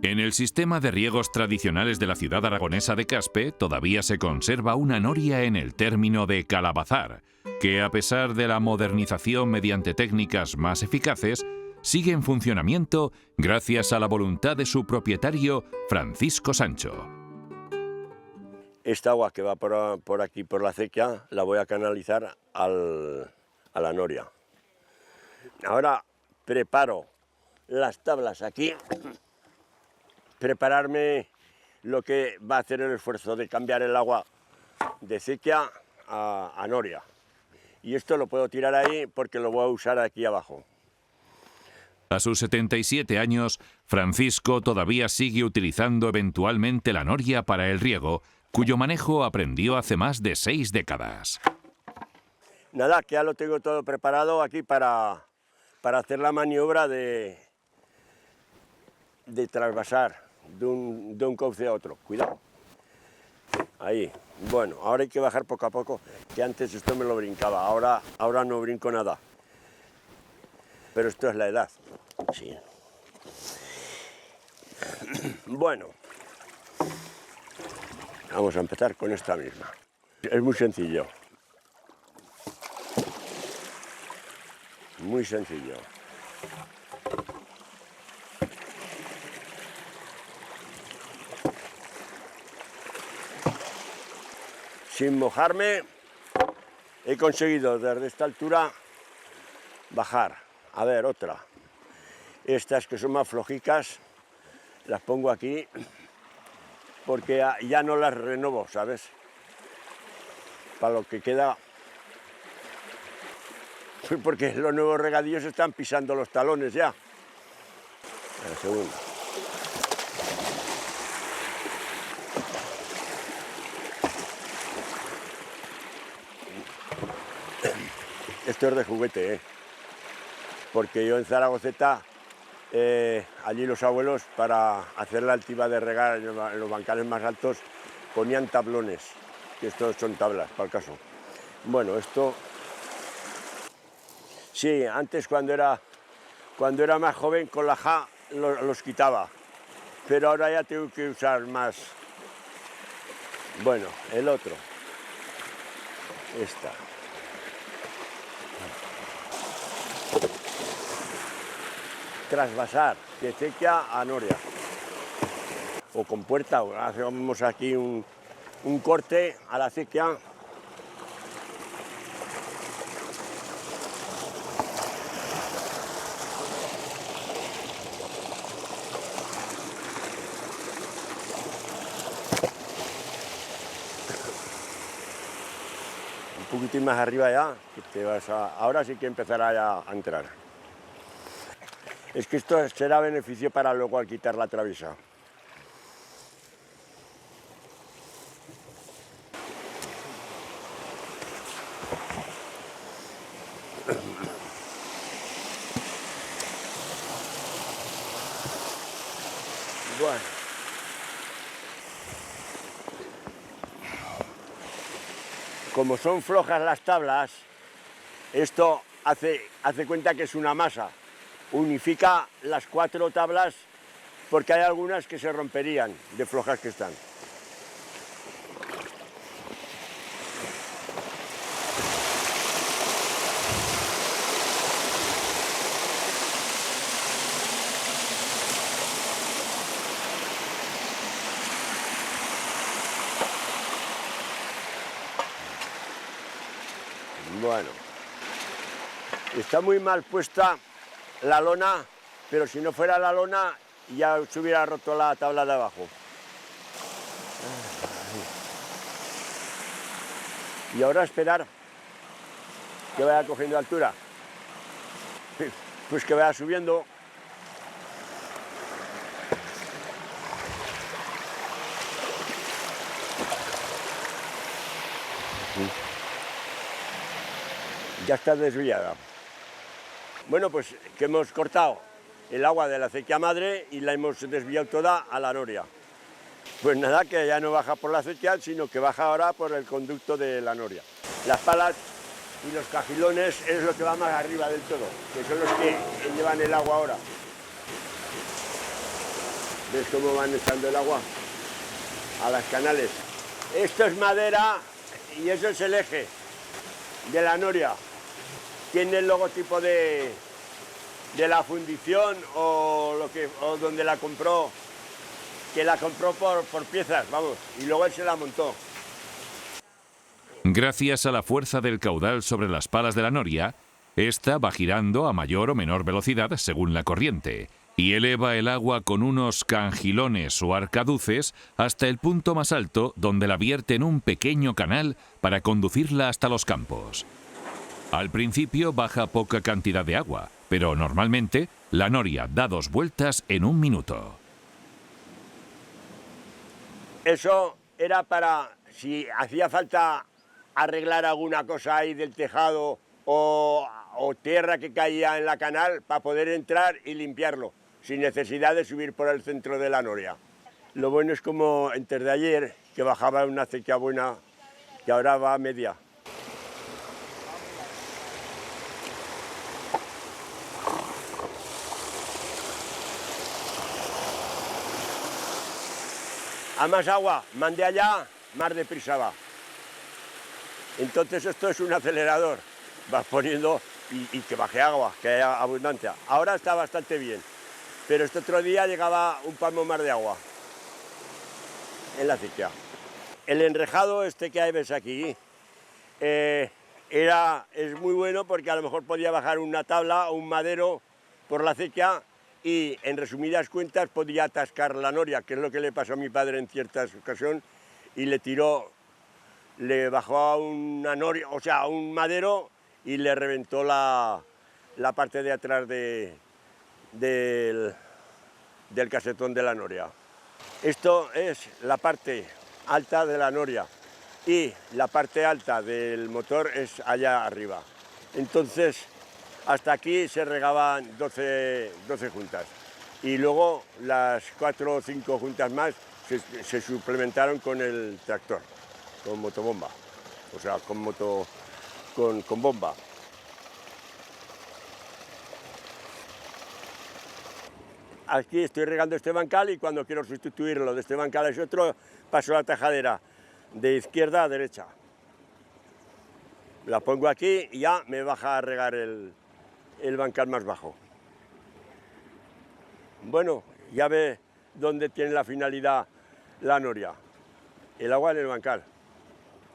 En el sistema de riegos tradicionales de la ciudad aragonesa de Caspe todavía se conserva una noria en el término de Calabazar, que a pesar de la modernización mediante técnicas más eficaces, sigue en funcionamiento gracias a la voluntad de su propietario, Francisco Sancho. Esta agua que va por aquí, por la acequia, la voy a canalizar a la noria. Ahora preparo las tablas aquí, prepararme lo que va a hacer el esfuerzo de cambiar el agua de acequia a noria. Y esto lo puedo tirar ahí porque lo voy a usar aquí abajo. A sus 77 años, Francisco todavía sigue utilizando eventualmente la noria para el riego, cuyo manejo aprendió hace más de 6 décadas. Nada, que ya lo tengo todo preparado aquí para hacer la maniobra de trasvasar de un cauce a otro. Cuidado. Ahí. Bueno, ahora hay que bajar poco a poco, que antes esto me lo brincaba, ahora no brinco nada. Pero esto es la edad. Sí. Bueno. Vamos a empezar con esta misma. Es muy sencillo. Muy sencillo. Sin mojarme, he conseguido desde esta altura bajar. A ver, otra. Estas que son más flojicas, las pongo aquí porque ya no las renovo, ¿sabes? Para lo que queda, porque los nuevos regadíos están pisando los talones ya. La segunda. Esto es de juguete, ¿eh? Porque yo en Zaragozeta, allí los abuelos, para hacer la altiva de regar en los bancales más altos, ponían tablones, que estos son tablas, para el caso. Bueno, esto... Sí, antes cuando era más joven, con la ja los quitaba, pero ahora ya tengo que usar más. Bueno, el otro. Esta. Trasvasar de acequia a noria. O con puerta, hacemos aquí un corte a la acequia. Un poquitín más arriba ya, que ahora sí que empezará ya a entrar. Es que esto será beneficio para luego al quitar la traviesa. Bueno. Como son flojas las tablas, esto hace cuenta que es una masa. Unifica las 4 tablas porque hay algunas que se romperían de flojas que están. Bueno, está muy mal puesta la lona, pero si no fuera la lona ya se hubiera roto la tabla de abajo. Y ahora esperar que vaya cogiendo altura, pues que vaya subiendo. Ya está desviada. Bueno, pues que hemos cortado el agua de la acequia madre y la hemos desviado toda a la noria. Pues nada, que ya no baja por la acequia, sino que baja ahora por el conducto de la noria. Las palas y los cajilones es lo que va más arriba del todo, que son los que llevan el agua ahora. ¿Ves cómo van echando el agua a las canales? Esto es madera y eso es el eje de la noria. Tiene el logotipo de la fundición o donde la compró, que la compró por piezas, vamos, y luego él se la montó. Gracias a la fuerza del caudal sobre las palas de la noria, esta va girando a mayor o menor velocidad según la corriente y eleva el agua con unos cangilones o arcaduces hasta el punto más alto, donde la vierte en un pequeño canal para conducirla hasta los campos. Al principio baja poca cantidad de agua, pero normalmente la noria da 2 vueltas en 1 minuto. Eso era para, si hacía falta arreglar alguna cosa ahí del tejado o tierra que caía en la canal, para poder entrar y limpiarlo, sin necesidad de subir por el centro de la noria. Lo bueno es como antes de ayer, que bajaba una acequia buena, que ahora va a media. A más agua, mande allá, más deprisa va. Entonces esto es un acelerador, vas poniendo y que baje agua, que haya abundancia. Ahora está bastante bien, pero este otro día llegaba un palmo más de agua en la acequia. El enrejado este que ves aquí es muy bueno porque a lo mejor podía bajar una tabla o un madero por la acequia y en resumidas cuentas podía atascar la noria, que es lo que le pasó a mi padre en ciertas ocasiones, y le bajó a una noria, o sea, a un madero y le reventó la parte de atrás del casetón de la noria. Esto es la parte alta de la noria y la parte alta del motor es allá arriba. Entonces, hasta aquí se regaban 12 juntas y luego las 4 o 5 juntas más se suplementaron con el tractor, con motobomba, o sea, con bomba. Aquí estoy regando este bancal y cuando quiero sustituirlo de este bancal a ese otro, paso la tajadera de izquierda a derecha. La pongo aquí y ya me baja a regar el bancal más bajo. Bueno, ya ve dónde tiene la finalidad la noria, el agua en el bancal.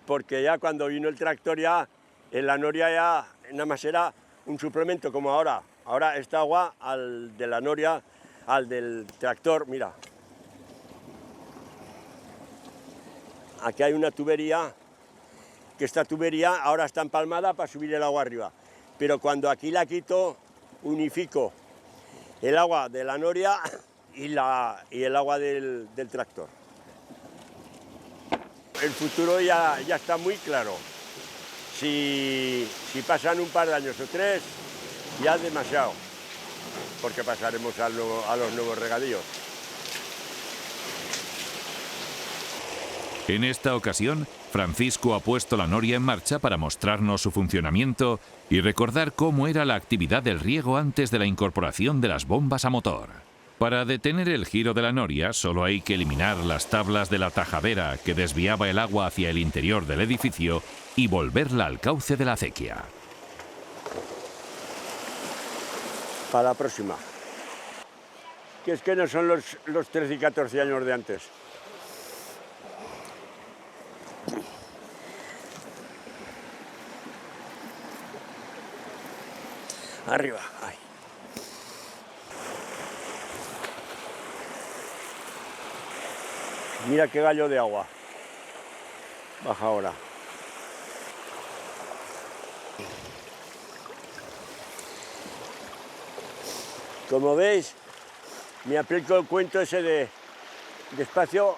Porque ya cuando vino el tractor ya, en la noria ya nada más era un suplemento como ahora. Ahora esta agua al de la noria, al del tractor, mira. Aquí hay una tubería, que esta tubería ahora está empalmada para subir el agua arriba. Pero cuando aquí la quito, unifico el agua de la noria y el agua del tractor. El futuro ya está muy claro. Si pasan un par de años o 3, ya es demasiado, porque pasaremos a los nuevos regadíos. En esta ocasión, Francisco ha puesto la noria en marcha para mostrarnos su funcionamiento y recordar cómo era la actividad del riego antes de la incorporación de las bombas a motor. Para detener el giro de la noria solo hay que eliminar las tablas de la tajadera que desviaba el agua hacia el interior del edificio y volverla al cauce de la acequia. Para la próxima. Que es que no son los 13 y 14 años de antes. Arriba. Ay. Mira qué gallo de agua. Baja ahora. Como veis, me aplico el cuento ese de despacio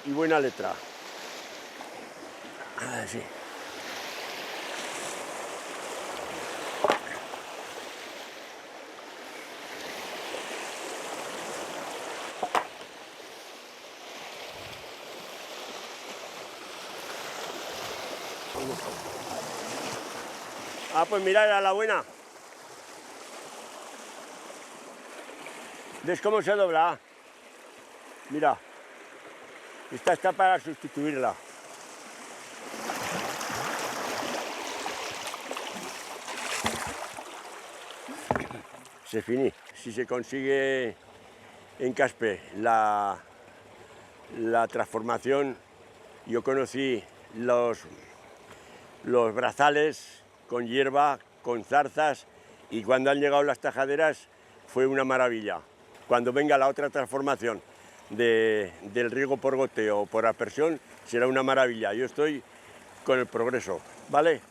y buena letra. Así. Ah, pues mirad, era la buena. ¿Ves cómo se dobla? Mira, esta está para sustituirla. Se finí. Si se consigue en Caspe la transformación, yo conocí los brazales con hierba, con zarzas, y cuando han llegado las tajaderas fue una maravilla. Cuando venga la otra transformación del riego por goteo o por aspersión, será una maravilla. Yo estoy con el progreso, ¿vale?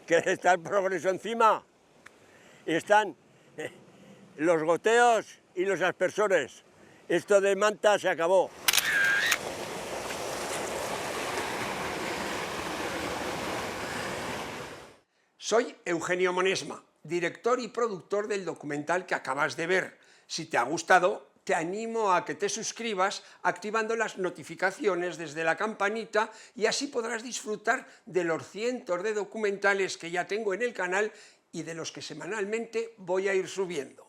¿Que está el progreso encima? Están los goteos y los aspersores. Esto de manta se acabó. Soy Eugenio Monesma, director y productor del documental que acabas de ver. Si te ha gustado, te animo a que te suscribas activando las notificaciones desde la campanita y así podrás disfrutar de los cientos de documentales que ya tengo en el canal y de los que semanalmente voy a ir subiendo.